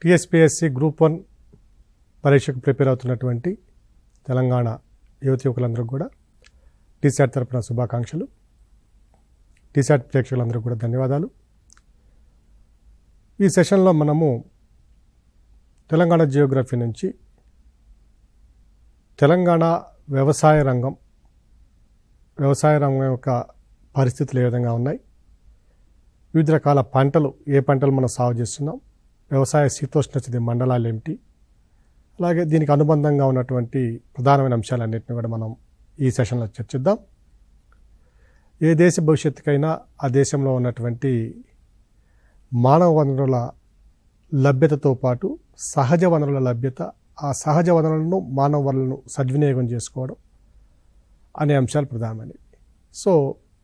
TSPSC group 1 పరీక్షకు prepare అవుతున్నటువంటి తెలంగాణ యువకులందరూ కూడా టీశాట్ తరపున శుభాకాంక్షలు. టీశాట్ ప్రేక్షకులందరూ కూడా ధన్యవాదాలు. ఈ సెషన్లో మనము తెలంగాణ జియోగ్రఫీ నుంచి తెలంగాణ వ్యవసాయ రంగం యొక్క పరిస్థితులు ఏ విధంగా ఉన్నాయి, వివిధ రకాల పంటలు ఏ పంటలు మనం సాగు చేస్తున్నాం, వ్యవసాయ శీతోష్ణ స్థితి మండలాలు ఏమిటి, అలాగే దీనికి అనుబంధంగా ఉన్నటువంటి ప్రధానమైన అంశాలన్నింటినీ కూడా మనం ఈ సెషన్లో చర్చిద్దాం. ఏ దేశ భవిష్యత్తుకైనా ఆ దేశంలో ఉన్నటువంటి మానవ వనరుల లభ్యతతో పాటు సహజ వనరుల లభ్యత, ఆ సహజ వనరులను మానవ వనరులను సద్వినియోగం చేసుకోవడం అనే అంశాలు ప్రధానమైనవి. సో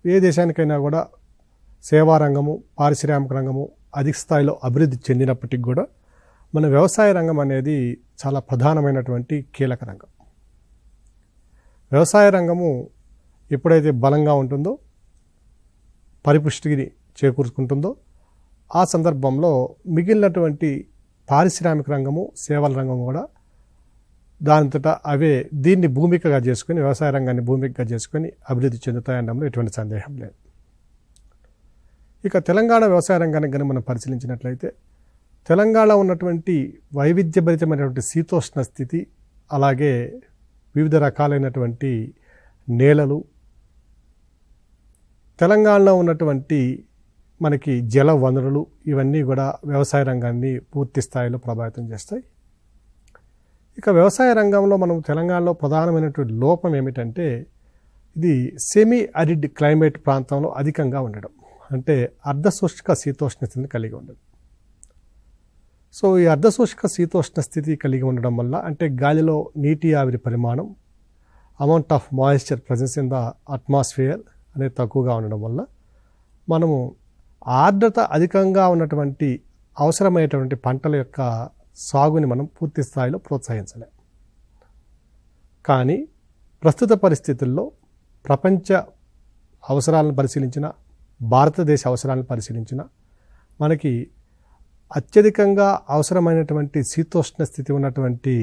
ఏ దేశానికైనా కూడా సేవా రంగము, పారిశ్రామిక రంగము అధిక స్థాయిలో అభివృద్ధి చెందినప్పటికీ కూడా మన వ్యవసాయ రంగం అనేది చాలా ప్రధానమైనటువంటి కీలక రంగం. వ్యవసాయ రంగము ఎప్పుడైతే బలంగా ఉంటుందో, పరిపుష్టిని చేకూర్చుకుంటుందో, ఆ సందర్భంలో మిగిలినటువంటి పారిశ్రామిక రంగము, సేవల రంగం కూడా దానింతటా అవే దీన్ని భూమికగా చేసుకొని, వ్యవసాయ రంగాన్ని భూమికగా చేసుకొని అభివృద్ధి చెందుతాయనడంలో ఎటువంటి సందేహం లేదు. ఇక తెలంగాణ వ్యవసాయ రంగాన్ని కనుక మనం పరిశీలించినట్లయితే, తెలంగాణలో ఉన్నటువంటి వైవిధ్యభరితమైనటువంటి శీతోష్ణ స్థితి, అలాగే వివిధ రకాలైనటువంటి నేలలు, తెలంగాణలో ఉన్నటువంటి మనకి జల వనరులు, ఇవన్నీ కూడా వ్యవసాయ రంగాన్ని పూర్తి స్థాయిలో ప్రభావితం చేస్తాయి. ఇక వ్యవసాయ రంగంలో మనం తెలంగాణలో ప్రధానమైనటువంటి లోపం ఏమిటంటే, ఇది సెమీ అరిడ్ క్లైమేట్ ప్రాంతంలో అధికంగా ఉండడం, అంటే అర్ధశుష్క శీతోష్ణ స్థితిని కలిగి ఉండడం. సో ఈ అర్ధశుష్క శీతోష్ణ స్థితి కలిగి ఉండడం వల్ల, అంటే గాలిలో నీటి ఆవిరి పరిమాణం, amount of moisture presence in the atmosphere అనేది తక్కువగా ఉండడం వల్ల మనము ఆర్ద్రత అధికంగా ఉన్నటువంటి అవసరమైనటువంటి పంటల యొక్క సాగుని మనం పూర్తి స్థాయిలో ప్రోత్సహించలేం. కానీ ప్రస్తుత పరిస్థితుల్లో ప్రపంచ అవసరాలను పరిశీలించిన, భారతదేశ అవసరాలను పరిశీలించిన, మనకి అత్యధికంగా అవసరమైనటువంటి శీతోష్ణ స్థితి ఉన్నటువంటి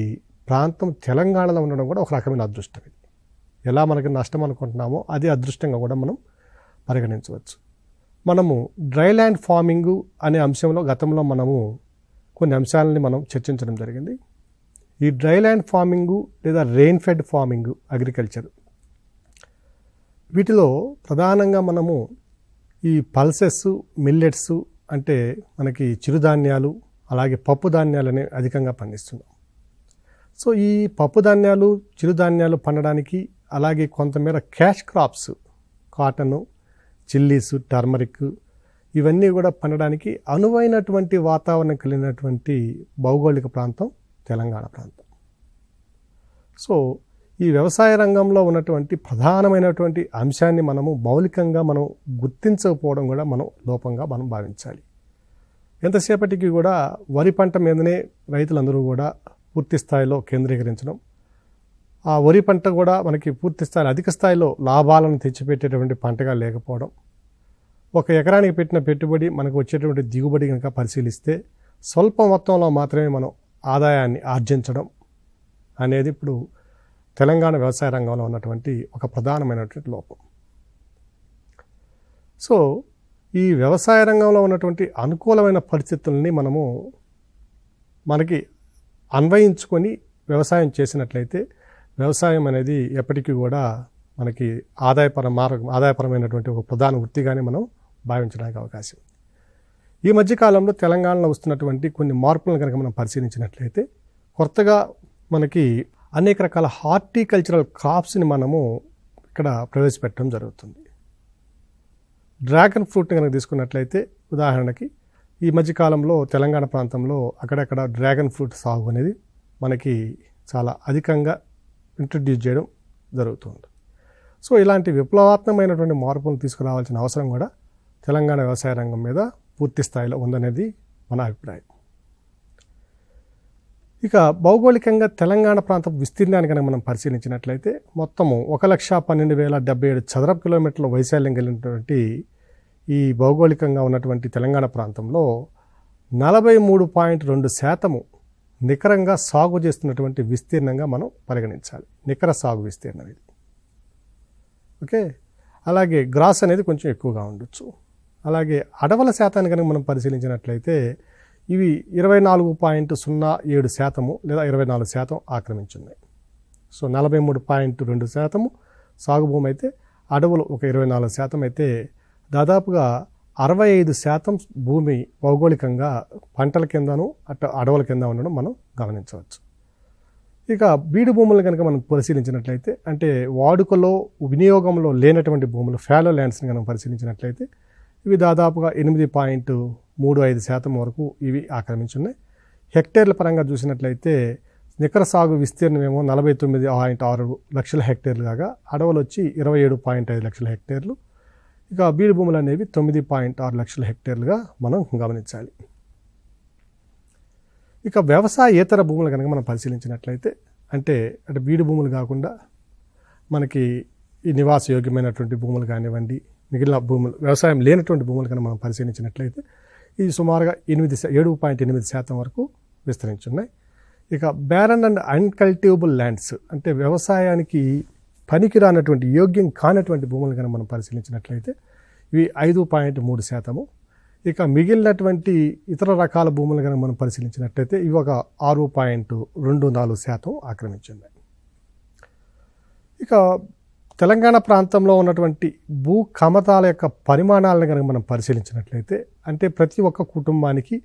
ప్రాంతం తెలంగాణలో ఉండడం కూడా ఒక రకమైన అదృష్టం. ఇది ఎలా మనకి నష్టం అనుకుంటున్నామో అది అదృష్టంగా కూడా మనం పరిగణించవచ్చు. మనము డ్రైల్యాండ్ ఫార్మింగు అనే అంశంలో గతంలో మనము కొన్ని అంశాలని మనం చర్చించడం జరిగింది. ఈ డ్రైల్యాండ్ ఫార్మింగు లేదా రెయిన్ ఫెడ్ ఫార్మింగు అగ్రికల్చర్, వీటిలో ప్రధానంగా మనము ఈ పల్సెస్, మిల్లెట్స్, అంటే మనకి చిరుధాన్యాలు, అలాగే పప్పు ధాన్యాలని అధికంగా పండిస్తున్నాం. సో ఈ పప్పు ధాన్యాలు, చిరుధాన్యాలు పండడానికి, అలాగే కొంతమేర cash crops, cotton, chillies, turmeric, ఇవన్నీ కూడా పండడానికి అనువైనటువంటి వాతావరణం కలిగినటువంటి భౌగోళిక ప్రాంతం తెలంగాణ ప్రాంతం. సో ఈ వ్యవసాయ రంగంలో ఉన్నటువంటి ప్రధానమైనటువంటి అంశాన్ని మనము మౌలికంగా మనం గుర్తించకపోవడం కూడా మనం లోపంగా మనం భావించాలి. ఎంతసేపటికి కూడా వరి పంట మీదనే రైతులందరూ కూడా పూర్తి స్థాయిలో కేంద్రీకరించడం, ఆ వరి పంట కూడా మనకి పూర్తి స్థాయిలో అధిక స్థాయిలో లాభాలను తెచ్చిపెట్టేటువంటి పంటగా లేకపోవడం, ఒక ఎకరానికి పెట్టిన పెట్టుబడి మనకు వచ్చేటువంటి దిగుబడి కనుక పరిశీలిస్తే స్వల్ప మొత్తంలో మాత్రమే మనం ఆదాయాన్ని ఆర్జించడం అనేది ఇప్పుడు తెలంగాణ వ్యవసాయ రంగంలో ఉన్నటువంటి ఒక ప్రధానమైనటువంటి లోపం. సో ఈ వ్యవసాయ రంగంలో ఉన్నటువంటి అనుకూలమైన పరిస్థితుల్ని మనకి అన్వయించుకొని వ్యవసాయం చేసినట్లయితే వ్యవసాయం అనేది ఎప్పటికీ కూడా మనకి ఆదాయపరమైనటువంటి ఒక ప్రధాన వృత్తిగానే మనం భావించడానికి అవకాశం. ఈ మధ్యకాలంలో తెలంగాణలో వస్తున్నటువంటి కొన్ని మార్పులను కనుక మనం పరిశీలించినట్లయితే, కొత్తగా మనకి అనేక రకాల హార్టికల్చరల్ క్రాప్స్ని మనము ఇక్కడ ప్రవేశపెట్టడం జరుగుతుంది. డ్రాగన్ ఫ్రూట్ని కనుక తీసుకున్నట్లయితే, ఉదాహరణకి ఈ మధ్యకాలంలో తెలంగాణ ప్రాంతంలో అక్కడక్కడ డ్రాగన్ ఫ్రూట్ సాగు అనేది మనకి చాలా అధికంగా ఇంట్రడ్యూస్ చేయడం జరుగుతుంది. సో ఇలాంటి విప్లవాత్మకమైనటువంటి మార్పులను తీసుకురావాల్సిన అవసరం కూడా తెలంగాణ వ్యవసాయ రంగం మీద పూర్తి స్థాయిలో ఉందనేది మన అభిప్రాయం. ఇక భౌగోళికంగా తెలంగాణ ప్రాంతం విస్తీర్ణాన్ని కనుక మనం పరిశీలించినట్లయితే, మొత్తము 1,12,077 చదరపు కిలోమీటర్ల వైశాల్యం కలిగినటువంటి ఈ భౌగోళికంగా ఉన్నటువంటి తెలంగాణ ప్రాంతంలో 43.2% నికరంగా సాగు చేస్తున్నటువంటి విస్తీర్ణంగా మనం పరిగణించాలి. నికర సాగు విస్తీర్ణం ఇది. ఓకే, అలాగే గ్రాస్ అనేది కొంచెం ఎక్కువగా ఉండొచ్చు. అలాగే అడవుల శాతాన్ని కనుక మనం పరిశీలించినట్లయితే ఇవి 24.07% లేదా 24% ఆక్రమించున్నాయి. సో 43.2% సాగు భూమి అయితే అడవులు ఒక 24% అయితే దాదాపుగా 65% భూమి భౌగోళికంగా పంటల కిందను అడవుల కింద ఉండడం మనం గమనించవచ్చు. ఇక బీడు భూములను కనుక మనం పరిశీలించినట్లయితే అంటే వాడుకలో వినియోగంలో లేనటువంటి భూములు ఫాలో ల్యాండ్స్ని కనుక పరిశీలించినట్లయితే ఇవి దాదాపుగా 8.35% వరకు ఇవి ఆక్రమించున్నాయి. హెక్టేర్ల పరంగా చూసినట్లయితే నికర సాగు విస్తీర్ణం ఏమో 49.6 లక్షల హెక్టేర్లు కాగా అడవులు వచ్చి 27.5 లక్షల హెక్టేర్లు. ఇక బీడు భూములు అనేవి 9.6 లక్షల హెక్టేర్లుగా మనం గమనించాలి. ఇక వ్యవసాయేతర భూములు కనుక మనం పరిశీలించినట్లయితే అంటే బీడు భూములు కాకుండా మనకి ఈ నివాసయోగ్యమైనటువంటి భూములు కానివ్వండి, మిగిలిన భూములు వ్యవసాయం లేనటువంటి భూములు కనుక మనం పరిశీలించినట్లయితే ఇది సుమారుగా 7.8% వరకు విస్తరించున్నాయి. ఇక బ్యారన్ అండ్ అన్కల్టివబుల్ ల్యాండ్స్ అంటే వ్యవసాయానికి పనికిరానటువంటి యోగ్యం కానటువంటి భూములు కనుక మనం పరిశీలించినట్లయితే ఇవి 5.3%. ఇక మిగిలినటువంటి ఇతర రకాల భూములు కనుక మనం పరిశీలించినట్లయితే ఇవి ఒక 6.24% ఆక్రమించున్నాయి. ఇక తెలంగాణ ప్రాంతంలో ఉన్నటువంటి భూ కమతాల యొక్క పరిమాణాలను కనుక మనం పరిశీలించినట్లయితే అంటే ప్రతి ఒక్క కుటుంబానికి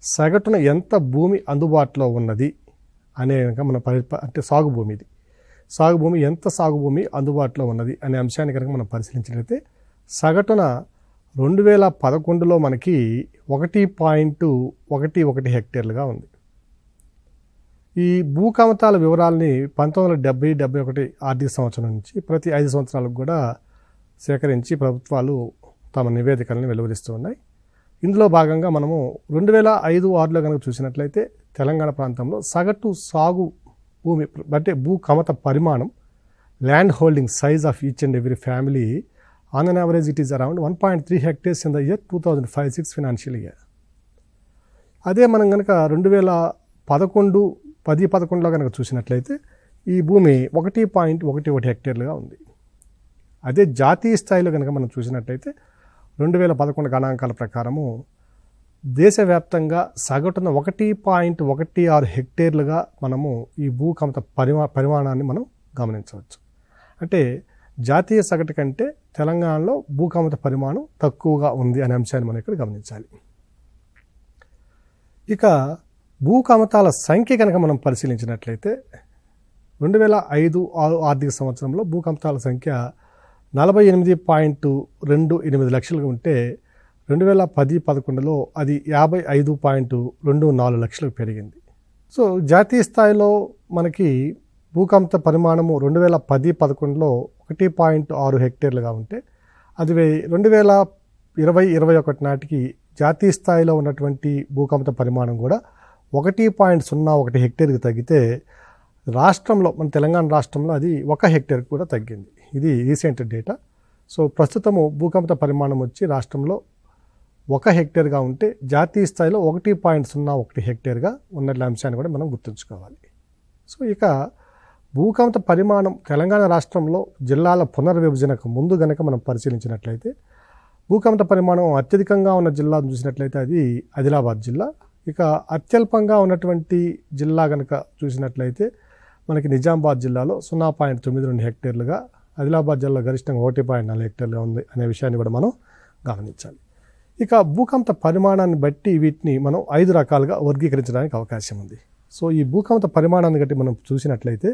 సగటున ఎంత భూమి అందుబాటులో ఉన్నది అనే కనుక మనం అంటే సాగు భూమి ఇది సాగు భూమి ఎంత సాగు భూమి అందుబాటులో ఉన్నది అనే అంశాన్ని కనుక మనం పరిశీలించినట్లయితే సగటున 2011లో మనకి 1.11 హెక్టేర్లుగా ఉంది. ఈ భూ కమతాల వివరాలని 1970-71 ఆర్థిక సంవత్సరం నుంచి ప్రతి 5 సంవత్సరాలకు కూడా సేకరించి ప్రభుత్వాలు తమ నివేదికలను వెలువరిస్తూ ఉన్నాయి. ఇందులో భాగంగా మనము 2005-6లో కనుక చూసినట్లయితే తెలంగాణ ప్రాంతంలో సగటు సాగు భూమి అంటే భూ కమత పరిమాణం land holding size of each and every family on an average it is around 1.3 hectares in the year 2005-06 financial year. అదే మనం కనుక 2010-11లో కనుక చూసినట్లయితే ఈ భూమి 1.11 హెక్టేర్లుగా ఉంది. అదే జాతీయ స్థాయిలో కనుక మనం చూసినట్లయితే 2011 గణాంకాల ప్రకారము దేశవ్యాప్తంగా సగటున 1.16 హెక్టేర్లుగా మనము ఈ భూ కమత పరిమాణాన్ని మనం గమనించవచ్చు. అంటే జాతీయ సగటు కంటే తెలంగాణలో భూ కమత పరిమాణం తక్కువగా ఉంది అనే అంశాన్ని మనం ఇక్కడ గమనించాలి. ఇక భూ కమతాల సంఖ్య కనుక మనం పరిశీలించినట్లయితే 2005-06 ఆర్థిక సంవత్సరంలో భూ కమతాల సంఖ్య 48.28 లక్షలుగా ఉంటే 2010-11లో అది 55.24 లక్షలకు పెరిగింది. సో జాతీయ స్థాయిలో మనకి భూకంప పరిమాణము 2010-11లో 1.6 హెక్టేర్లుగా ఉంటే అది 2020-21 నాటికి జాతీయ స్థాయిలో ఉన్నటువంటి భూకంప పరిమాణం కూడా 1.01 హెక్టేర్కి తగ్గితే రాష్ట్రంలో మన తెలంగాణ రాష్ట్రంలో అది 1 హెక్టేర్కి కూడా తగ్గింది. ఇది రీసెంట్ డేటా. సో ప్రస్తుతము భూకంప పరిమాణం వచ్చి రాష్ట్రంలో 1 హెక్టేర్గా ఉంటే జాతీయ స్థాయిలో 1.01 హెక్టేర్గా ఉన్న అంశాన్ని కూడా మనం గుర్తుంచుకోవాలి. సో ఇక భూకంప పరిమాణం తెలంగాణ రాష్ట్రంలో జిల్లాల పునర్విభజనకు ముందు గనక మనం పరిశీలించినట్లయితే భూకంప పరిమాణం అత్యధికంగా ఉన్న జిల్లా చూసినట్లయితే అది ఆదిలాబాద్ జిల్లా. ఇక అత్యల్పంగా ఉన్నటువంటి జిల్లా గనక చూసినట్లయితే మనకి నిజామాబాద్ జిల్లాలో 0.92 హెక్టేర్లుగా, ఆదిలాబాద్ జిల్లా గరిష్టంగా 1.4 హెక్టేర్లుగా ఉంది అనే విషయాన్ని కూడా మనం గమనించాలి. ఇక భూకంప పరిమాణాన్ని బట్టి వీటిని మనం 5 రకాలుగా వర్గీకరించడానికి అవకాశం ఉంది. సో ఈ భూకంప పరిమాణాన్ని బట్టి మనం చూసినట్లయితే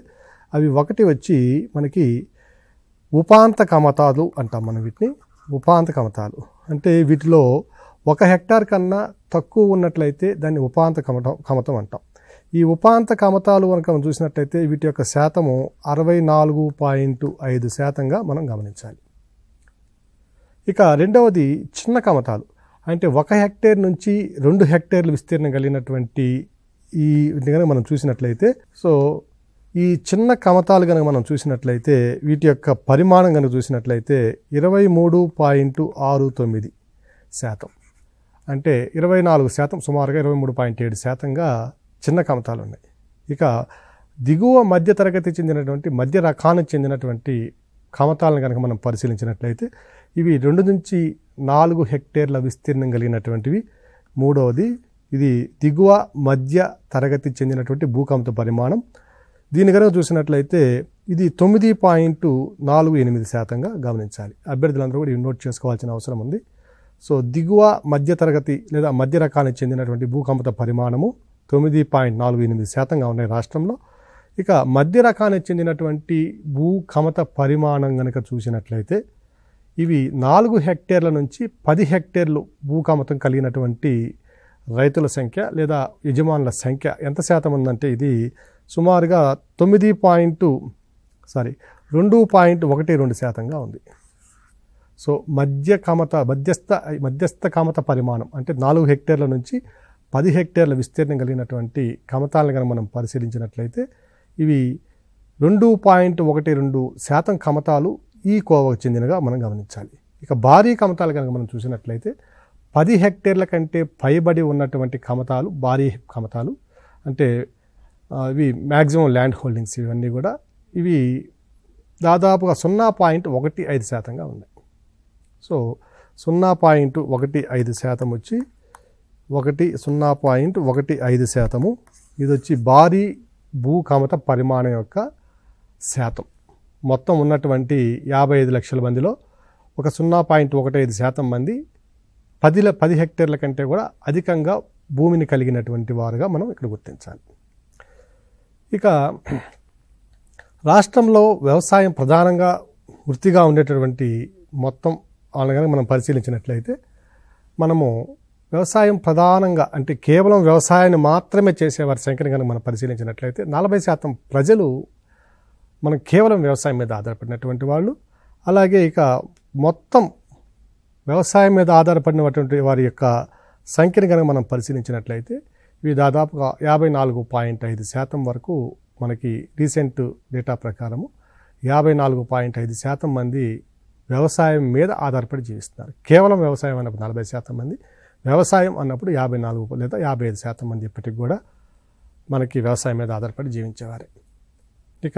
అవి ఒకటి వచ్చి మనకి ఉపాంత కమతాలు అంటాం. మనం వీటిని ఉపాంత కమతాలు అంటే వీటిలో 1 హెక్టార్ కన్నా తక్కువ ఉన్నట్లయితే దాన్ని ఉపాంత కమతం అంటాం. ఈ ఉపాంత కమతాలు కనుక మనం చూసినట్లయితే వీటి యొక్క శాతము 64.5%గా మనం గమనించాలి. ఇక రెండవది చిన్న కమతాలు అంటే 1 హెక్టేర్ నుంచి 2 హెక్టేర్లు విస్తీర్ణం కలిగినటువంటి ఈ కనుక మనం చూసినట్లయితే సో ఈ చిన్న కమతాలు కనుక మనం చూసినట్లయితే వీటి యొక్క పరిమాణం కనుక చూసినట్లయితే 23.69%. అంటే 24%, సుమారుగా 23.7%గా చిన్న కమతాలు ఉన్నాయి. ఇక దిగువ మధ్య తరగతి చెందినటువంటి మధ్య రకానికి చెందినటువంటి కమతాలను కనుక మనం పరిశీలించినట్లయితే ఇవి 2 నుంచి 4 హెక్టేర్ల విస్తీర్ణం కలిగినటువంటివి. మూడవది ఇది దిగువ మధ్య తరగతి చెందినటువంటి భూకమత పరిమాణం. దీని కనుక చూసినట్లయితే ఇది 9.48%గా గమనించాలి. అభ్యర్థులందరూ కూడా ఇవి నోట్ చేసుకోవాల్సిన అవసరం ఉంది. సో దిగువ మధ్య తరగతి లేదా మధ్య రకానికి చెందినటువంటి భూకమత పరిమాణము 9.48%గా ఉన్నాయి రాష్ట్రంలో. ఇక మధ్య రకానికి చెందినటువంటి భూకమత పరిమాణం కనుక చూసినట్లయితే ఇవి 4 హెక్టేర్ల నుంచి 10 హెక్టేర్లు భూకమతం కలిగినటువంటి రైతుల సంఖ్య లేదా యజమానుల సంఖ్య ఎంత శాతం ఉందంటే ఇది సుమారుగా 2.12%గా ఉంది. సో మధ్యస్థ కమత పరిమాణం అంటే 4 హెక్టేర్ల నుంచి 10 హెక్టేర్ల విస్తీర్ణం కలిగినటువంటి కమతాలను కనుక మనం పరిశీలించినట్లయితే ఇవి 2.12% కమతాలు ఈ కోవకు చెందినగా మనం గమనించాలి. ఇక భారీ కమతాలు కనుక మనం చూసినట్లయితే 10 హెక్టేర్ల కంటే పైబడి ఉన్నటువంటి కమతాలు భారీ కమతాలు. అంటే ఇవి మ్యాక్సిమం ల్యాండ్ హోల్డింగ్స్ ఇవన్నీ కూడా ఇవి దాదాపుగా 0.15%గా ఉన్నాయి. సో 0.15% వచ్చి 0.15% ఇది వచ్చి భారీ భూకమత పరిమాణం యొక్క శాతం. మొత్తం ఉన్నటువంటి 55 లక్షల మందిలో ఒక 0.15% మంది 10 హెక్టేర్ల కంటే కూడా అధికంగా భూమిని కలిగినటువంటి వారుగా మనం ఇక్కడ గుర్తించాలి. ఇక రాష్ట్రంలో వ్యవసాయం ప్రధానంగా వృత్తిగా ఉండేటటువంటి మొత్తం వాళ్ళని మనం పరిశీలించినట్లయితే మనము వ్యవసాయం ప్రధానంగా అంటే కేవలం వ్యవసాయాన్ని మాత్రమే చేసేవారి సంఖ్యను కనుక మనం పరిశీలించినట్లయితే 40% ప్రజలు మనం కేవలం వ్యవసాయం మీద ఆధారపడినటువంటి వాళ్ళు. అలాగే ఇక మొత్తం వ్యవసాయం మీద ఆధారపడినటువంటి వారి యొక్క సంఖ్యను కనుక మనం పరిశీలించినట్లయితే ఇవి దాదాపుగా 54.5% వరకు మనకి రీసెంట్ డేటా ప్రకారము 54.5% మంది వ్యవసాయం మీద ఆధారపడి జీవిస్తున్నారు. కేవలం వ్యవసాయం అన్నప్పుడు 40% మంది, వ్యవసాయం అన్నప్పుడు 54 లేదా 55% మంది ఇప్పటికి కూడా మనకి వ్యవసాయం మీద ఆధారపడి జీవించేవారే. ఇక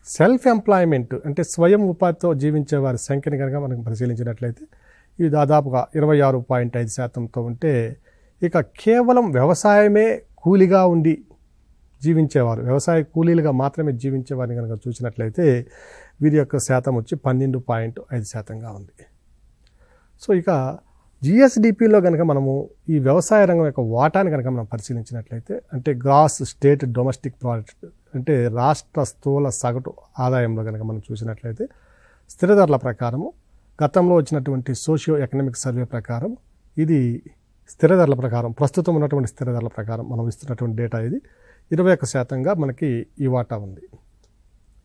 సెల్ఫ్ ఎంప్లాయ్మెంట్ అంటే స్వయం ఉపాధితో జీవించే వారి సంఖ్యని కనుక మనం పరిశీలించినట్లయితే ఇవి దాదాపుగా 26.5%తో ఉంటే ఇక కేవలం వ్యవసాయమే కూలిగా ఉండి జీవించేవారు, వ్యవసాయ కూలీలుగా మాత్రమే జీవించేవారిని కనుక చూసినట్లయితే వీరి యొక్క శాతం వచ్చి 12.5%గా ఉంది. సో ఇక జిఎస్డిపిలో కనుక మనము ఈ వ్యవసాయ రంగం యొక్క వాటాని కనుక మనం పరిశీలించినట్లయితే అంటే గ్రాస్ స్టేట్ డొమెస్టిక్ ప్రోడక్ట్ అంటే రాష్ట్ర స్థూల సగటు ఆదాయంలో కనుక మనం చూసినట్లయితే స్థిర ధరల ప్రకారము గతంలో వచ్చినటువంటి సోషియో ఎకనామిక్ సర్వే ప్రకారం ఇది స్థిర ధరల ప్రకారం ప్రస్తుతం ఉన్నటువంటి స్థిర ధరల ప్రకారం మనం ఇస్తున్నటువంటి డేటా ఇది 21%గా మనకి ఈ వాటా ఉంది.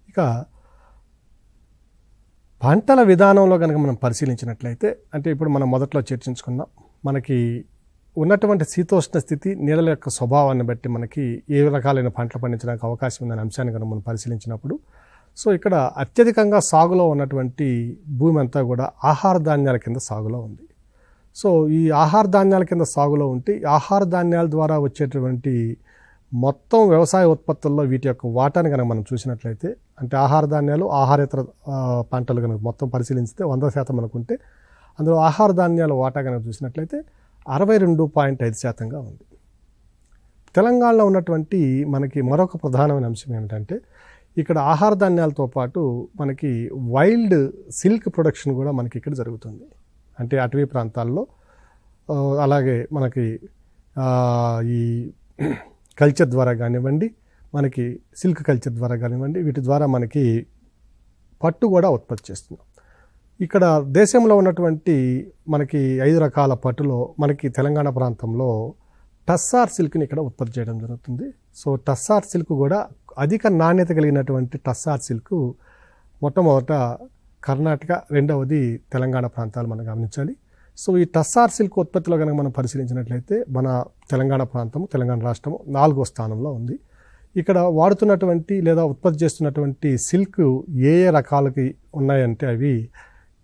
ఇక పంటల విధానంలో కనుక మనం పరిశీలించినట్లయితే అంటే ఇప్పుడు మనం మొదట్లో చర్చించుకున్నాం మనకి ఉన్నటువంటి శీతోష్ణ స్థితి నీళ్ళ యొక్క స్వభావాన్ని బట్టి మనకి ఏ రకాలైన పంటలు పండించడానికి అవకాశం ఉందనే అంశాన్ని కనుక మనం పరిశీలించినప్పుడు సో ఇక్కడ అత్యధికంగా సాగులో ఉన్నటువంటి భూమి అంతా కూడా ఆహార ధాన్యాల కింద సాగులో ఉంది. సో ఈ ఆహార ధాన్యాల కింద సాగులో ఉంటే ఆహార ధాన్యాల ద్వారా వచ్చేటువంటి మొత్తం వ్యవసాయ ఉత్పత్తుల్లో వీటి యొక్క వాటాని కనుక మనం చూసినట్లయితే అంటే ఆహార ధాన్యాలు ఆహారేతర పంటలు కనుక మొత్తం పరిశీలించితే 100% అనుకుంటే అందులో ఆహార ధాన్యాల వాటా కనుక చూసినట్లయితే 62.5%గా ఉంది. తెలంగాణలో ఉన్నటువంటి మనకి మరొక ప్రధానమైన అంశం ఏమిటంటే ఇక్కడ ఆహార ధాన్యాలతో పాటు మనకి వైల్డ్ సిల్క్ ప్రొడక్షన్ కూడా మనకి ఇక్కడ జరుగుతుంది. అంటే అటవీ ప్రాంతాల్లో అలాగే మనకి ఈ కల్చర్ ద్వారా కానివ్వండి మనకి సిల్క్ కల్చర్ ద్వారా కానివ్వండి వీటి ద్వారా మనకి పట్టు కూడా ఉత్పత్తి చేస్తున్నాం. ఇక్కడ దేశంలో ఉన్నటువంటి మనకి 5 రకాల పట్టులో మనకి తెలంగాణ ప్రాంతంలో టస్సార్ సిల్క్ని ఇక్కడ ఉత్పత్తి చేయడం జరుగుతుంది. సో టస్సార్ సిల్క్ కూడా అధిక నాణ్యత కలిగినటువంటి టస్సార్ సిల్క్ మొట్టమొదట కర్ణాటక, రెండవది తెలంగాణ ప్రాంతాలు మనం గమనించాలి. సో ఈ టస్సార్ సిల్క్ ఉత్పత్తిలో కనుక మనం పరిశీలించినట్లయితే మన తెలంగాణ ప్రాంతం తెలంగాణ రాష్ట్రము 4వ స్థానంలో ఉంది. ఇక్కడ వాడుతున్నటువంటి లేదా ఉత్పత్తి చేస్తున్నటువంటి సిల్క్ ఏ రకాలకి ఉన్నాయంటే అవి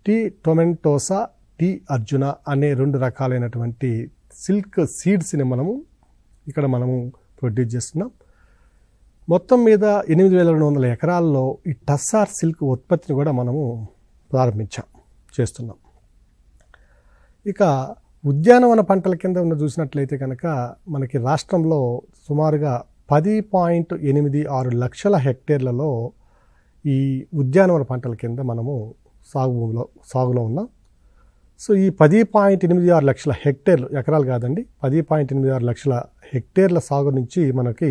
టీ టొమెంటోసా, టీ అర్జున అనే 2 రకాలైనటువంటి సిల్క్ సీడ్స్ని మనము ప్రొడ్యూస్ చేస్తున్నాం. మొత్తం మీద 8,200 ఎకరాల్లో ఈ టస్సార్ సిల్క్ ఉత్పత్తిని కూడా మనము చేస్తున్నాం. ఇక ఉద్యానవన పంటల కింద చూసినట్లయితే కనుక మనకి రాష్ట్రంలో సుమారుగా 10.86 లక్షల హెక్టేర్లలో ఈ ఉద్యానవన పంటల కింద మనము సాగులో ఉన్నాం. సో ఈ 10.86 లక్షల హెక్టేర్లు, ఎకరాలు కాదండి, 10.86 లక్షల హెక్టేర్ల సాగు నుంచి మనకి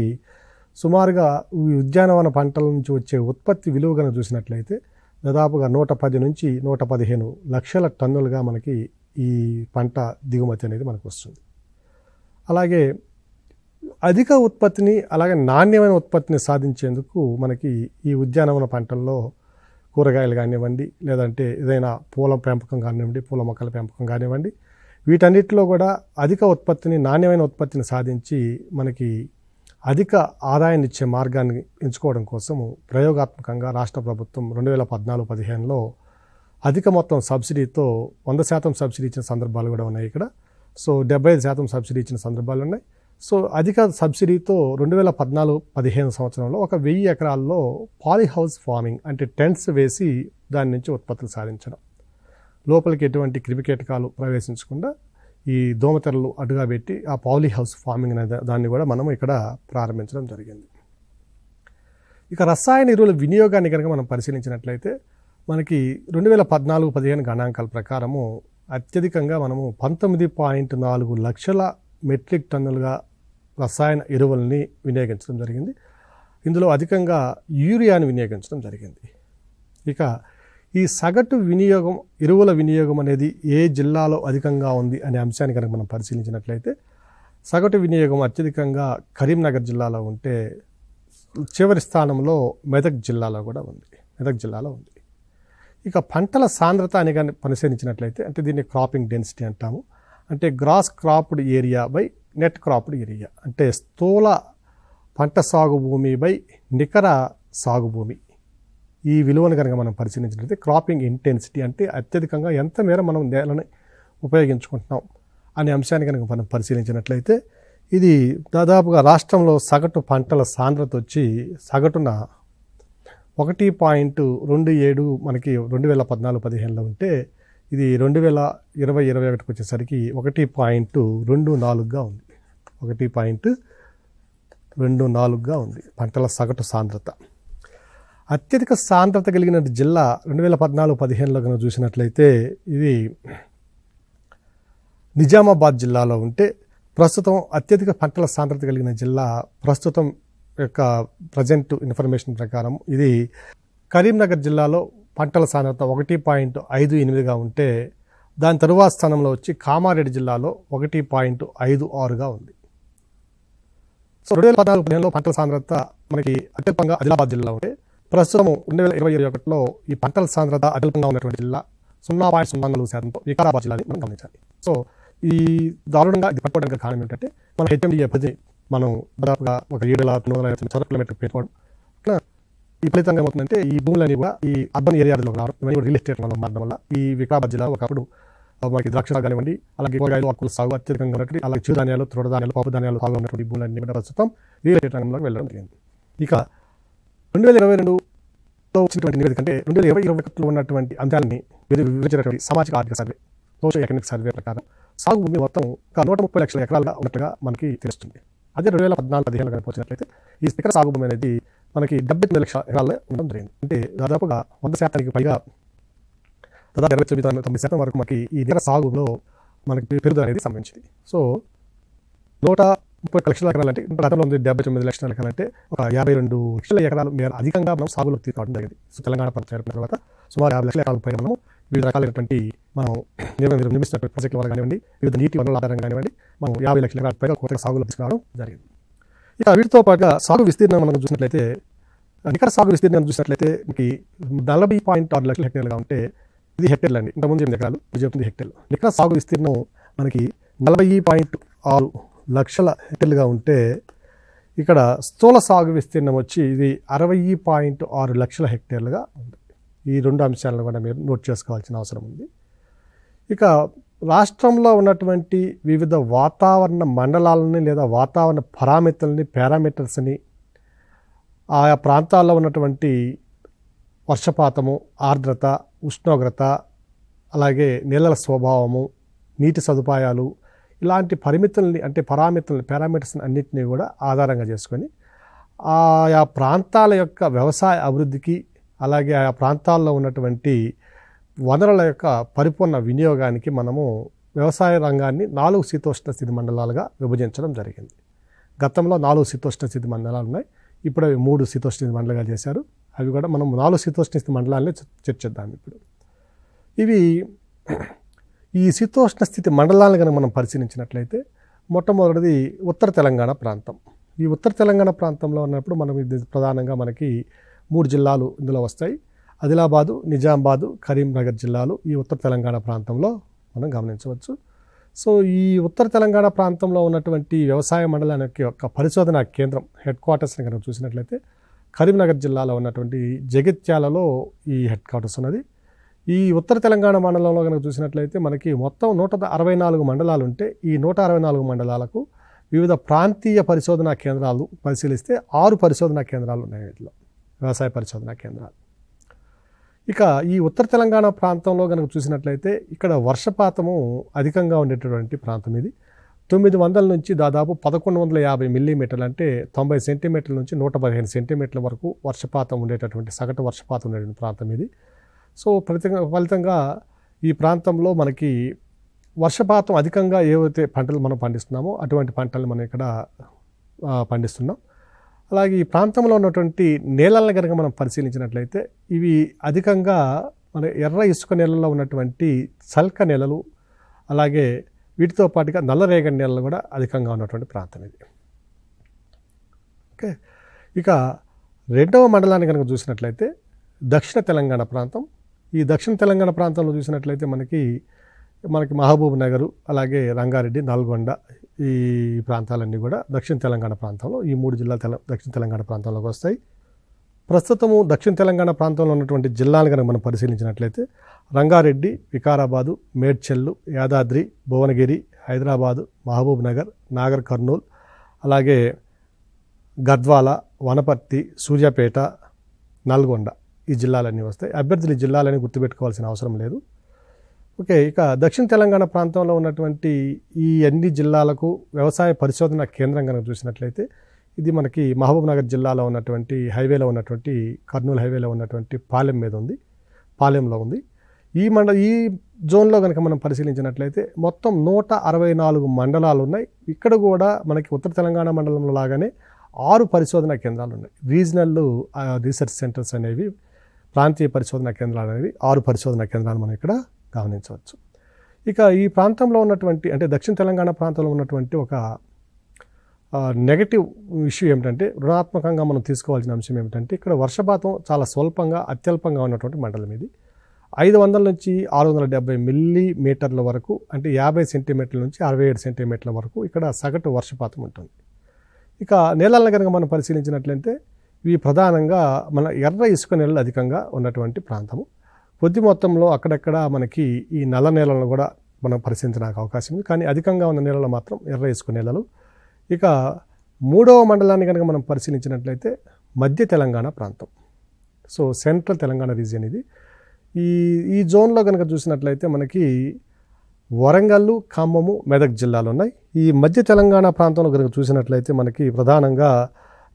సుమారుగా ఈ ఉద్యానవన పంటల నుంచి వచ్చే ఉత్పత్తి విలువ కనుక చూసినట్లయితే దాదాపుగా 110 నుంచి 115 లక్షల టన్నులుగా మనకి ఈ పంట దిగుమతి అనేది మనకు వస్తుంది. అలాగే అధిక ఉత్పత్తిని, అలాగే నాణ్యమైన ఉత్పత్తిని సాధించేందుకు మనకి ఈ ఉద్యానవన పంటల్లో కూరగాయలు కానివ్వండి, లేదంటే ఏదైనా పూల పెంపకం కానివ్వండి, పూల మొక్కల పెంపకం కానివ్వండి, వీటన్నిటిలో కూడా అధిక ఉత్పత్తిని, నాణ్యమైన ఉత్పత్తిని సాధించి మనకి అధిక ఆదాయాన్ని ఇచ్చే మార్గాన్ని ఎంచుకోవడం కోసము ప్రయోగాత్మకంగా రాష్ట్ర ప్రభుత్వం 2014-15లో అధిక మొత్తం సబ్సిడీతో 100% సబ్సిడీ ఇచ్చిన సందర్భాలు కూడా ఉన్నాయి ఇక్కడ. సో 75% సబ్సిడీ ఇచ్చిన సందర్భాలు ఉన్నాయి. సో అధిక సబ్సిడీతో 2014-15 సంవత్సరంలో 1000 ఎకరాల్లో పాలీహౌస్ ఫార్మింగ్ అంటే టెంట్స్ వేసి దాని నుంచి ఉత్పత్తులు సాధించడం, లోపలికి ఎటువంటి క్రిమికీటకాలు ప్రవేశించకుండా ఈ దోమతెరలు అడ్డుగా పెట్టి ఆ పాలీహౌస్ ఫార్మింగ్ అనే దాన్ని కూడా మనం ఇక్కడ ప్రారంభించడం జరిగింది. ఇక రసాయన ఎరువుల వినియోగాన్ని కనుక మనం పరిశీలించినట్లయితే మనకి 2014-15 గణాంకాల ప్రకారము అత్యధికంగా మనము 19.4 లక్షల మెట్రిక్ టన్నులుగా రసాయన ఎరువుల్ని వినియోగించడం జరిగింది. ఇందులో అధికంగా యూరియాని వినియోగించడం జరిగింది. ఇక ఈ సగటు వినియోగం, ఎరువుల వినియోగం అనేది ఏ జిల్లాలో అధికంగా ఉంది అనే అంశాన్ని కనుక మనం పరిశీలించినట్లయితే సగటు వినియోగం అత్యధికంగా కరీంనగర్ జిల్లాలో ఉంటే చివరి స్థానంలో మెదక్ జిల్లాలో ఉంది. ఇక పంటల సాంద్రత అని కానీ పరిశీలించినట్లయితే, అంటే దీన్ని క్రాపింగ్ డెన్సిటీ అంటాము, అంటే gross cropped area by net cropped area, అంటే స్థూల పంట సాగు భూమి బై నికర సాగు భూమి, ఈ విలువను కనుక మనం పరిశీలించినట్లయితే క్రాపింగ్ ఇంటెన్సిటీ అంటే అత్యధికంగా ఎంత మేర మనం నేలని ఉపయోగించుకుంటున్నాం అనే అంశాన్ని కనుక మనం పరిశీలించినట్లయితే ఇది దాదాపుగా రాష్ట్రంలో సగటు పంటల సాంద్రత వచ్చి సగటున 1.27 మనకి 2014-15లో ఉంటే ఇది 2020-21 వచ్చేసరికి 1.24గా ఉంది. 1.24గా ఉంది పంటల సగటు సాంద్రత. అత్యధిక సాంద్రత కలిగిన జిల్లా 2014-15లో కనుక చూసినట్లయితే ఇది నిజామాబాద్ జిల్లాలో ఉంటే, ప్రస్తుతం అత్యధిక పంటల సాంద్రత కలిగిన జిల్లా ప్రస్తుతం యొక్క ప్రజెంట్ ఇన్ఫర్మేషన్ ప్రకారం ఇది కరీంనగర్ జిల్లాలో పంటల సాంద్రత 1.58గా ఉంటే, దాని తరువాత స్థానంలో వచ్చి కామారెడ్డి జిల్లాలో 1.56గా ఉంది. సో 2014-15లో పంటల సాంద్రత మనకి అత్యల్పంగా ఆదిలాబాద్ జిల్లా ఉంటే, ప్రస్తుతం 2020-21లో ఈ పంటల సాంద్రత అత్యల్పంగా ఉన్నటువంటి జిల్లా 0.04%తో వికారాబాద్ జిల్లాని మనం గమనించాలి. సో ఈ దారుణంగా ఇది పట్టుకోవడానికి కారణం ఏంటంటే మన హెచ్ఎండిఏ పరిధి మనం దాదాపుగా 7,950 చదరపు కిలోమీటర్ పెట్టుకోవడం, ఈ ఫలితంగా ఏమవుతుందంటే ఈ భూములన్నీ కూడా ఈ అర్బన్ ఏరియాలో రావడం, ఇవన్నీ కూడా రియల్ ఎస్టేట్ వల్ల మారడం వల్ల ఈ వికారాబాద్ జిల్లా ఒకప్పుడు మనకి ద్రాక్ష కానివ్వండి, అలాగే కూరగాయలు, ఆకుకూరల సాగు అత్యధికంగా ఉన్నటువంటి, అలాగే చిరుధాన్యాలు, తృణధాన్యాలు, పప్పు ధాన్యాలు సాగు ఉన్నటువంటి భూములన్నీ కూడా ప్రస్తుతం రియల్ ఎస్టేట్ రంగంలోకి వెళ్ళడం జరిగింది. ఇక 2022లో వచ్చినటువంటి నివేదిక అంటే 2020-21లో ఉన్నటువంటి అంశాలని వివరించినటువంటి సామాజిక ఆర్థిక సర్వే, సోషల్ ఎకనామిక్ సర్వే ప్రకారం సాగు భూమి మొత్తం 130 లక్షల ఎకరాలుగా ఉన్నట్టుగా మనకి తెలుస్తుంది. అదే 2014-15లో కనుక వచ్చినట్లయితే ఈ నికర సాగు భూమి అనేది మనకి 79 లక్షల ఎకరాల్లో ఉండడం జరిగింది. అంటే దాదాపుగా 100% పైగా, దాదాపు 29-90% వరకు మనకి ఈ నికర సాగులో మనకి పెరుగుదల అనేది సంభవించింది. సో 130 లక్షల ఎకరాలు అంటే గతంలో ఉంది 79 లక్షల ఎకరాలు అంటే ఒక 52 లక్షల ఎకరాలు మేర అధికంగా మనం సాగులోకి తీసుకోవడం జరిగింది. సో తెలంగాణ ప్రభుత్వం ఏర్పడిన తర్వాత సుమారు 50 లక్షల ఎకరాల పైన మనం వివిధ రకాలైనటువంటి మనం నిర్మిస్తున్నటువంటి ప్రాజెక్టుల వల్ల కానివ్వండి, వివిధ నీటి వనరుల ఆధారంగా కానివ్వండి, మనం 50 లక్షల ఎకరాల పైగా కొత్తగా సాగులో తీసుకురావడం జరిగింది. ఇక వీటితో పాటుగా సాగు విస్తీర్ణం మనం చూసినట్లయితే, నికర సాగు విస్తీర్ణం చూసినట్లయితే మనకి 40.6 లక్షల హెక్టేర్లుగా ఉంటే, ఇది హెక్టేర్లు అండి, ఇంతకుముందు 8 ఎకరాలు, ఇది చెప్తుంది హెక్టేర్లు. నికర సాగు విస్తీర్ణం మనకి 40.6 లక్షల హెక్టేర్లుగా ఉంటే, ఇక్కడ స్థూల సాగు విస్తీర్ణం వచ్చి ఇది 60.6 లక్షల హెక్టేర్లుగా ఉంది. ఈ రెండు అంశాలను కూడా మీరు నోట్ చేసుకోవాల్సిన అవసరం ఉంది. ఇక రాష్ట్రంలో ఉన్నటువంటి వివిధ వాతావరణ మండలాలని లేదా వాతావరణ పారామీటర్స్ని ఆయా ప్రాంతాల్లో ఉన్నటువంటి వర్షపాతము, ఆర్ద్రత, ఉష్ణోగ్రత, అలాగే నేలల స్వభావము, నీటి సదుపాయాలు ఇలాంటి పరిమితుల్ని అంటే పారామీటర్స్ని అన్నింటినీ కూడా ఆధారంగా చేసుకొని ఆయా ప్రాంతాల యొక్క వ్యవసాయ అభివృద్ధికి అలాగే ఆయా ప్రాంతాల్లో ఉన్నటువంటి వనరుల యొక్క పరిపూర్ణ వినియోగానికి మనము వ్యవసాయ రంగాన్ని 4 శీతోష్ణ స్థితి మండలాలుగా విభజించడం జరిగింది. గతంలో 4 శీతోష్ణ స్థితి మండలాలు ఉన్నాయి, ఇప్పుడు అవి 3 శీతోష్ణ స్థితి మండలాలుగా చేశారు. అవి కూడా మనం 4 శీతోష్ణ స్థితి మండలాన్ని చర్చిద్దాం. ఇప్పుడు ఇవి ఈ శీతోష్ణ స్థితి మండలాలను కనుక మనం పరిశీలించినట్లయితే మొట్టమొదటిది ఉత్తర తెలంగాణ ప్రాంతం. ఈ ఉత్తర తెలంగాణ ప్రాంతంలో ఉన్నప్పుడు మనం ఇది ప్రధానంగా మనకి 3 జిల్లాలు ఇందులో వస్తాయి. ఆదిలాబాదు, నిజామాబాదు, కరీంనగర్ జిల్లాలు ఈ ఉత్తర తెలంగాణ ప్రాంతంలో మనం గమనించవచ్చు. సో ఈ ఉత్తర తెలంగాణ ప్రాంతంలో ఉన్నటువంటి వ్యవసాయ మండలానికి యొక్క పరిశోధనా కేంద్రం హెడ్ క్వార్టర్స్ని కనుక చూసినట్లయితే కరీంనగర్ జిల్లాలో ఉన్నటువంటి జగిత్యాలలో ఈ హెడ్ క్వార్టర్స్ ఉన్నది. ఈ ఉత్తర తెలంగాణ మండలంలో కనుక చూసినట్లయితే మనకి మొత్తం 164 మండలాలు ఉంటే ఈ 164 మండలాలకు వివిధ ప్రాంతీయ పరిశోధనా కేంద్రాలు పరిశీలిస్తే 6 పరిశోధనా కేంద్రాలు ఉన్నాయి. వీటిలో వ్యవసాయ పరిశోధనా కేంద్రాలు. ఇక ఈ ఉత్తర తెలంగాణ ప్రాంతంలో కనుక చూసినట్లయితే ఇక్కడ వర్షపాతము అధికంగా ఉండేటటువంటి ప్రాంతం ఇది. 900 నుంచి దాదాపు 1150 మిల్లీమీటర్లు అంటే 90 సెంటీమీటర్ల నుంచి 115 సెంటీమీటర్ల వరకు వర్షపాతం ఉండేటటువంటి సగటు వర్షపాతం ఉండేటువంటి ప్రాంతం ఇది. సో ఫలితంగా ఈ ప్రాంతంలో మనకి వర్షపాతం అధికంగా ఏవైతే పంటలు మనం పండిస్తున్నామో అటువంటి పంటలు మనం ఇక్కడ పండిస్తున్నాం. అలాగే ఈ ప్రాంతంలో ఉన్నటువంటి నేలలను కనుక మనం పరిశీలించినట్లయితే ఇవి అధికంగా మన ఎర్ర ఇసుక నేలల్లో ఉన్నటువంటి చల్క నేలలు, అలాగే వీటితో పాటుగా నల్లరేగడి నేలలు కూడా అధికంగా ఉన్నటువంటి ప్రాంతం ఇది. ఓకే, ఇక రెండవ మండలాన్ని కనుక చూసినట్లయితే దక్షిణ తెలంగాణ ప్రాంతం. ఈ దక్షిణ తెలంగాణ ప్రాంతంలో చూసినట్లయితే మనకి మహబూబ్ నగర్, అలాగే రంగారెడ్డి, నల్గొండ ఈ ప్రాంతాలన్నీ కూడా దక్షిణ తెలంగాణ ప్రాంతంలో ఈ 3 జిల్లాలు దక్షిణ తెలంగాణ ప్రాంతంలోకి వస్తాయి. ప్రస్తుతము దక్షిణ తెలంగాణ ప్రాంతంలో ఉన్నటువంటి జిల్లాలు కనుక మనం పరిశీలించినట్లయితే రంగారెడ్డి, వికారాబాదు, మేడ్చల్, యాదాద్రి, భువనగిరి, హైదరాబాదు, మహబూబ్ నగర్, నాగర్ కర్నూల్, అలాగే గద్వాల, వనపర్తి, సూర్యాపేట, నల్గొండ ఈ జిల్లాలన్నీ వస్తాయి. అభ్యర్థులు ఈ జిల్లాలని గుర్తుపెట్టుకోవాల్సిన అవసరం లేదు. ఓకే, ఇక దక్షిణ తెలంగాణ ప్రాంతంలో ఉన్నటువంటి ఈ అన్ని జిల్లాలకు వ్యవసాయ పరిశోధన కేంద్రం కనుక చూసినట్లయితే ఇది మనకి మహబూబ్ నగర్ జిల్లాలో ఉన్నటువంటి హైవేలో ఉన్నటువంటి కర్నూలు హైవేలో ఉన్నటువంటి పాలెం మీద ఉంది, పాలెంలో ఉంది. ఈ జోన్లో కనుక మనం పరిశీలించినట్లయితే మొత్తం 164 మండలాలు ఉన్నాయి. ఇక్కడ కూడా మనకి ఉత్తర తెలంగాణ మండలంలో లాగానే 6 పరిశోధనా కేంద్రాలు ఉన్నాయి. రీజనల్ రీసెర్చ్ సెంటర్స్ అనేవి, ప్రాంతీయ పరిశోధనా కేంద్రాలు అనేవి 6 పరిశోధనా కేంద్రాలు మనం ఇక్కడ గమనించవచ్చు. ఇక ఈ ప్రాంతంలో ఉన్నటువంటి అంటే దక్షిణ తెలంగాణ ప్రాంతంలో ఉన్నటువంటి ఒక నెగటివ్ ఇష్యూ ఏమిటంటే, రుణాత్మకంగా మనం తీసుకోవాల్సిన అంశం ఏమిటంటే ఇక్కడ వర్షపాతం చాలా స్వల్పంగా అత్యల్పంగా ఉన్నటువంటి మండలం ఇది. 500 నుంచి 670 మిల్లీమీటర్ల వరకు అంటే 50 సెంటీమీటర్ల నుంచి 67 సెంటీమీటర్ల వరకు ఇక్కడ సగటు వర్షపాతం ఉంటుంది. ఇక నేలలను కనుక మనం పరిశీలించినట్లయితే ఇవి ప్రధానంగా మన ఎర్ర ఇసుక నేలలు అధికంగా ఉన్నటువంటి ప్రాంతము. కొద్ది మొత్తంలో అక్కడక్కడ మనకి ఈ నల్ల నేలలను కూడా మనం పరిశీలించడానికి అవకాశం ఉంది, కానీ అధికంగా ఉన్న నేలలు మాత్రం ఎర్ర ఇసుక నేలలు. ఇక మూడవ మండలాన్ని కనుక మనం పరిశీలించినట్లయితే మధ్య తెలంగాణ ప్రాంతం. సో సెంట్రల్ తెలంగాణ రీజియన్ ఇది. ఈ జోన్లో కనుక చూసినట్లయితే మనకి వరంగల్, ఖమ్మము, మెదక్ జిల్లాలు ఉన్నాయి. ఈ మధ్య తెలంగాణ ప్రాంతంలో కనుక చూసినట్లయితే మనకి ప్రధానంగా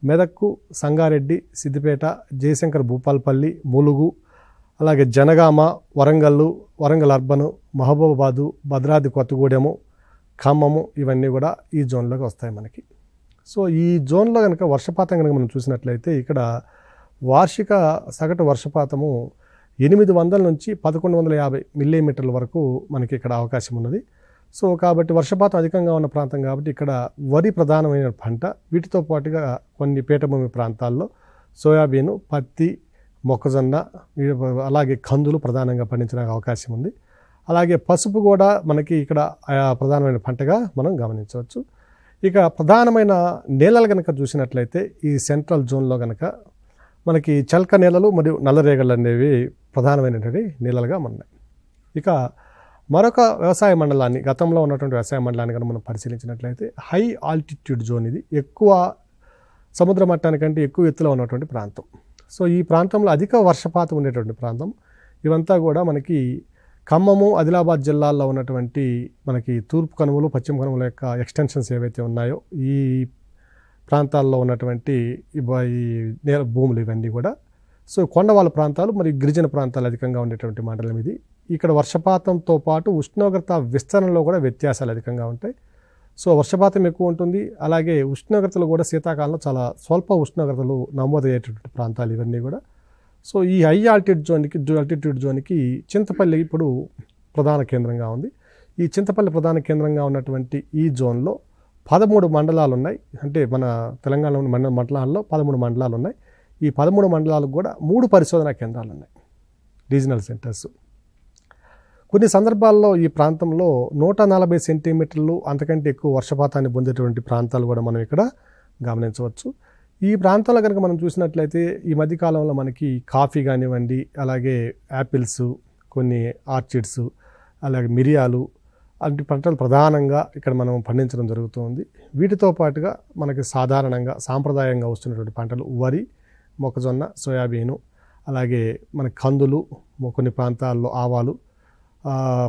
మెదక్కు, సంగారెడ్డి, సిద్దిపేట, జయశంకర్ భూపాల్పల్లి, ములుగు, అలాగే జనగామ, వరంగల్ అర్బను, మహబూబాబాదు, భద్రాద్రి కొత్తగూడెము, ఖమ్మము ఇవన్నీ కూడా ఈ జోన్లోకి వస్తాయి మనకి. సో ఈ జోన్లో కనుక వర్షపాతం కనుక మనం చూసినట్లయితే ఇక్కడ వార్షిక సగటు వర్షపాతము 800 నుంచి 1150 మిల్లీమీటర్ల వరకు మనకి ఇక్కడ అవకాశం ఉన్నది. సో కాబట్టి వర్షపాతం అధికంగా ఉన్న ప్రాంతం కాబట్టి ఇక్కడ వరి ప్రధానమైన పంట. వీటితో పాటుగా కొన్ని పీఠభూమి ప్రాంతాల్లో సోయాబీను, పత్తి, మొక్కజొన్న, అలాగే కందులు ప్రధానంగా పండించడానికి అవకాశం ఉంది. అలాగే పసుపు కూడా మనకి ఇక్కడ ప్రధానమైన పంటగా మనం గమనించవచ్చు. ఇక ప్రధానమైన నేలలు కనుక చూసినట్లయితే ఈ సెంట్రల్ జోన్లో కనుక మనకి చల్క నేలలు మరియు నల్లరేగళ్ళు అనేవి ప్రధానమైనటువంటి నేలలుగా ఉన్నాయి. ఇక మరొక వ్యవసాయ మండలాన్ని, గతంలో ఉన్నటువంటి వ్యవసాయ మండలాన్ని కనుక మనం పరిశీలించినట్లయితే హై ఆల్టిట్యూడ్ జోన్, ఇది ఎక్కువ సముద్ర మట్టానికంటే ఎక్కువ ఎత్తులో ఉన్నటువంటి ప్రాంతం. సో ఈ ప్రాంతంలో అధిక వర్షపాతం ఉండేటువంటి ప్రాంతం. ఇవంతా కూడా మనకి ఖమ్మము, ఆదిలాబాద్ జిల్లాల్లో ఉన్నటువంటి మనకి తూర్పు కనుమలు, పశ్చిమ కనుమల యొక్క ఎక్స్టెన్షన్స్ ఏవైతే ఉన్నాయో ఈ ప్రాంతాల్లో ఉన్నటువంటి ఈ భూములు ఇవన్నీ కూడా. సో కొండవాళ్ళ ప్రాంతాలు మరియు గిరిజన ప్రాంతాలు అధికంగా ఉండేటువంటి మండలం ఇది. ఇక్కడ వర్షపాతంతో పాటు ఉష్ణోగ్రత విస్తరణలో కూడా వ్యత్యాసాలు అధికంగా ఉంటాయి. సో వర్షపాతం ఎక్కువ ఉంటుంది, అలాగే ఉష్ణోగ్రతలు కూడా శీతాకాలంలో చాలా స్వల్ప ఉష్ణోగ్రతలు నమోదయ్యేటటువంటి ప్రాంతాలు ఇవన్నీ కూడా. సో ఈ హై ఆల్టిట్యూడ్ జోన్కి చింతపల్లి ఇప్పుడు ప్రధాన కేంద్రంగా ఉంది. ఈ చింతపల్లి ప్రధాన కేంద్రంగా ఉన్నటువంటి ఈ జోన్లో 13 మండలాలు ఉన్నాయి. అంటే మన తెలంగాణలోని మండలాల్లో 13 మండలాలు ఉన్నాయి. ఈ 13 మండలాలకు కూడా 3 పరిశోధనా కేంద్రాలు ఉన్నాయి, రీజనల్ సెంటర్స్. కొన్ని సందర్భాల్లో ఈ ప్రాంతంలో 140 సెంటీమీటర్లు అంతకంటే ఎక్కువ వర్షపాతాన్ని పొందేటువంటి ప్రాంతాలు కూడా మనం ఇక్కడ గమనించవచ్చు. ఈ ప్రాంతంలో కనుక మనం చూసినట్లయితే ఈ మధ్యకాలంలో మనకి కాఫీ కానివ్వండి, అలాగే యాపిల్స్, కొన్ని ఆర్చిడ్స్, అలాగే మిరియాలు అలాంటి పంటలు ప్రధానంగా ఇక్కడ మనం పండించడం జరుగుతుంది. వీటితో పాటుగా మనకి సాంప్రదాయంగా వస్తున్నటువంటి పంటలు వరి, మొక్కజొన్న, సోయాబీను, అలాగే మన కందులు, కొన్ని ప్రాంతాల్లో ఆవాలు,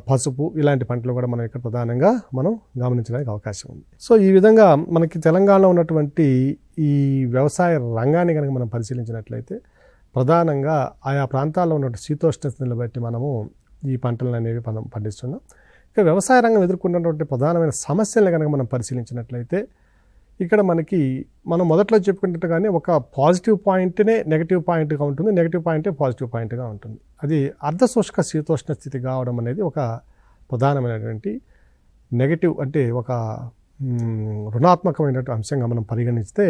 పసుపు, ఇలాంటి పంటలు కూడా మనం ఇక్కడ ప్రధానంగా మనం గమనించడానికి అవకాశం ఉంది. సో ఈ విధంగా మనకి తెలంగాణలో ఉన్నటువంటి ఈ వ్యవసాయ రంగాన్ని కనుక మనం పరిశీలించినట్లయితే ప్రధానంగా ఆయా ప్రాంతాల్లో ఉన్నటువంటి శీతోష్ణస్థితిని బట్టి మనము ఈ పంటలను అనేవి మనం పండిస్తున్నాం. ఇక వ్యవసాయ రంగం ఎదుర్కొన్నటువంటి ప్రధానమైన సమస్యలను కనుక మనం పరిశీలించినట్లయితే ఇక్కడ మనం మొదట్లో చెప్పుకున్నట్టుగానే ఒక పాజిటివ్ పాయింట్నే నెగిటివ్ పాయింట్గా ఉంటుంది, నెగిటివ్ పాయింటే పాజిటివ్ పాయింట్గా ఉంటుంది. అది అర్ధశుష్క శీతోష్ణ స్థితి కావడం అనేది ఒక ప్రధానమైనటువంటి నెగిటివ్, అంటే ఒక రుణాత్మకమైనటువంటి అంశంగా మనం పరిగణిస్తే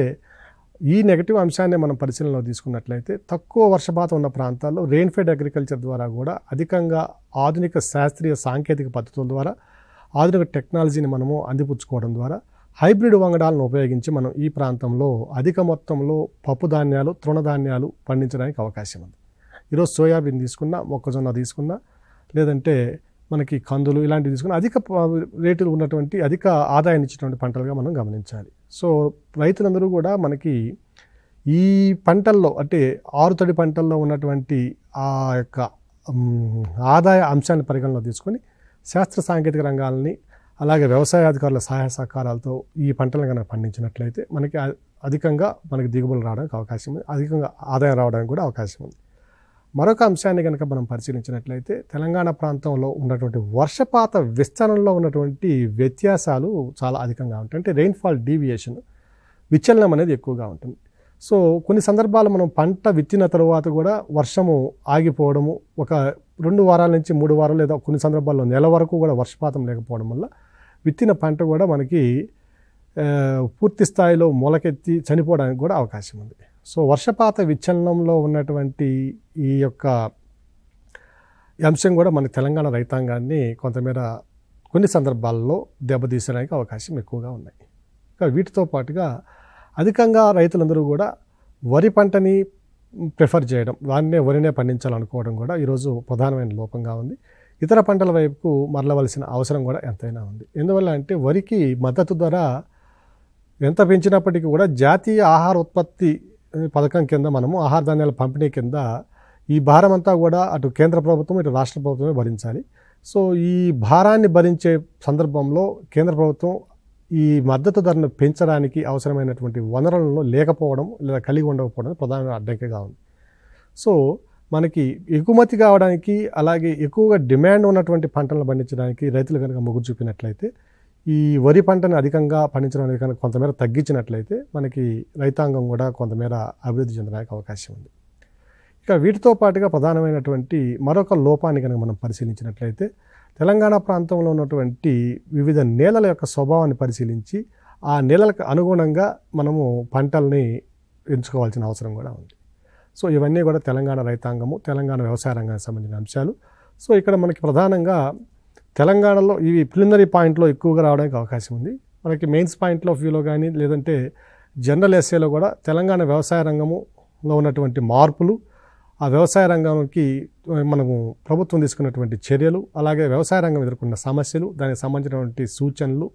ఈ నెగిటివ్ అంశాన్ని మనం పరిశీలనలో తీసుకున్నట్లయితే తక్కువ వర్షపాతం ఉన్న ప్రాంతాల్లో రెయిన్ఫెడ్ అగ్రికల్చర్ ద్వారా కూడా అధికంగా ఆధునిక శాస్త్రీయ సాంకేతిక పద్ధతుల ద్వారా, ఆధునిక టెక్నాలజీని మనము అందిపుచ్చుకోవడం ద్వారా హైబ్రిడ్ వంగడాలను ఉపయోగించి మనం ఈ ప్రాంతంలో అధిక మొత్తంలో పప్పు ధాన్యాలు, తృణధాన్యాలు పండించడానికి అవకాశం ఉంది. ఈరోజు సోయాబీన్ తీసుకున్నా, మొక్కజొన్న తీసుకున్నా, లేదంటే మనకి కందులు ఇలాంటివి తీసుకున్నా అధిక రేటులు ఉన్నటువంటి, అధిక ఆదాయాన్ని ఇచ్చేటువంటి పంటలుగా మనం గమనించాలి. సో రైతులందరూ కూడా మనకి ఈ పంటల్లో, అంటే ఆరుతడి పంటల్లో ఉన్నటువంటి ఆ యొక్క ఆదాయ అంశాన్ని పరిగణలో తీసుకొని శాస్త్ర సాంకేతిక రంగాలని, అలాగే వ్యవసాయ అధికారుల సహాయ సహకారాలతో ఈ పంటలను కనుక పండించినట్లయితే మనకి అధికంగా దిగుబడులు రావడానికి అవకాశం ఉంది, అధికంగా ఆదాయం రావడానికి కూడా అవకాశం ఉంది. మరొక అంశాన్ని కనుక మనం పరిశీలించినట్లయితే తెలంగాణ ప్రాంతంలో ఉన్నటువంటి వర్షపాత విస్తరణలో ఉన్నటువంటి వ్యత్యాసాలు చాలా అధికంగా ఉంటాయి. అంటే రెయిన్ఫాల్ డీవియేషన్, విచలనం అనేది ఎక్కువగా ఉంటుంది. సో కొన్ని సందర్భాలు మనం పంట విత్తిన తర్వాత కూడా వర్షము ఆగిపోవడము, ఒక 2 వారాల నుంచి 3 వారాలు లేదా కొన్ని సందర్భాల్లో నెల వరకు కూడా వర్షపాతం లేకపోవడం వల్ల విత్తిన పంట కూడా మనకి పూర్తి స్థాయిలో మొలకెత్తి చనిపోవడానికి కూడా అవకాశం ఉంది. సో వర్షపాత విచలనంలో ఉన్నటువంటి ఈ యొక్క అంశం కూడా మన తెలంగాణ రైతాంగాన్ని కొంతమేర కొన్ని సందర్భాల్లో దెబ్బతీసడానికి అవకాశం ఎక్కువగా ఉన్నాయి. వీటితో పాటుగా అధికంగా రైతులందరూ కూడా వరి పంటని ప్రిఫర్ చేయడం, వరినే పండించాలనుకోవడం కూడా ఈరోజు ప్రధానమైన లోపంగా ఉంది. ఇతర పంటల వైపుకు మరలవలసిన అవసరం కూడా ఎంతైనా ఉంది. ఎందువల్ల అంటే వరికి మద్దతు ధర ఎంత పెంచినప్పటికీ కూడా జాతీయ ఆహార ఉత్పత్తి పథకం కింద మనము ఆహార ధాన్యాల పంపిణీ కింద ఈ భారం అంతా కూడా అటు కేంద్ర ప్రభుత్వం, ఇటు రాష్ట్ర ప్రభుత్వమే భరించాలి. సో ఈ భారాన్ని భరించే సందర్భంలో కేంద్ర ప్రభుత్వం ఈ మద్దతు ధరను పెంచడానికి అవసరమైనటువంటి వనరులను లేకపోవడం లేదా కలిగి ఉండకపోవడం ప్రధాన అడ్డంకిగా ఉంది. సో మనకి ఎగుమతి కావడానికి, అలాగే ఎక్కువగా డిమాండ్ ఉన్నటువంటి పంటలను పండించడానికి రైతులు కనుక మొగ్గు చూపినట్లయితే, ఈ వరి పంటను అధికంగా పండించడం అనేది కనుక కొంతమేర తగ్గించినట్లయితే మనకి రైతాంగం కూడా కొంతమేర అభివృద్ధి చెందడానికి అవకాశం ఉంది. ఇక వీటితో పాటుగా ప్రధానమైనటువంటి మరొక లోపాన్ని కనుక మనం పరిశీలించినట్లయితే తెలంగాణ ప్రాంతంలో ఉన్నటువంటి వివిధ నేలల యొక్క స్వభావాన్ని పరిశీలించి ఆ నేలలకు అనుగుణంగా మనము పంటల్ని ఎంచుకోవాల్సిన అవసరం కూడా ఉంది. సో ఇవన్నీ కూడా తెలంగాణ రైతాంగము, తెలంగాణ వ్యవసాయ రంగానికి సంబంధించిన అంశాలు. సో ఇక్కడ మనకి ప్రధానంగా తెలంగాణలో ఇవి ప్రిలిమినరీ పాయింట్లో ఎక్కువగా రావడానికి అవకాశం ఉంది. మనకి మెయిన్స్ పాయింట్లో వ్యూలో కానీ, లేదంటే జనరల్ ఎస్ఏలో కూడా తెలంగాణ వ్యవసాయ రంగములో ఉన్నటువంటి మార్పులు, ఆ వ్యవసాయ రంగంకి మనము ప్రభుత్వం తీసుకున్నటువంటి చర్యలు, అలాగే వ్యవసాయ రంగం ఎదుర్కొన్న సమస్యలు, దానికి సంబంధించినటువంటి సూచనలు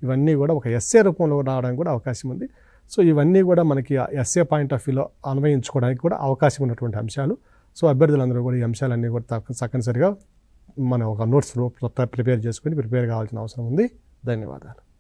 ఇవన్నీ కూడా ఒక ఎస్ఏ రూపంలో రావడానికి కూడా అవకాశం ఉంది. సో ఇవన్నీ కూడా మనకి ఎస్ఏ పాయింట్ ఆఫ్ వ్యూలో అన్వయించుకోవడానికి కూడా అవకాశం ఉన్నటువంటి అంశాలు. సో అభ్యర్థులందరూ కూడా ఈ అంశాలన్నీ కూడా తప్పనిసరిగా మనం ఒక నోట్స్ ప్రిపేర్ చేసుకొని ప్రిపేర్ కావాల్సిన అవసరం ఉంది. ధన్యవాదాలు.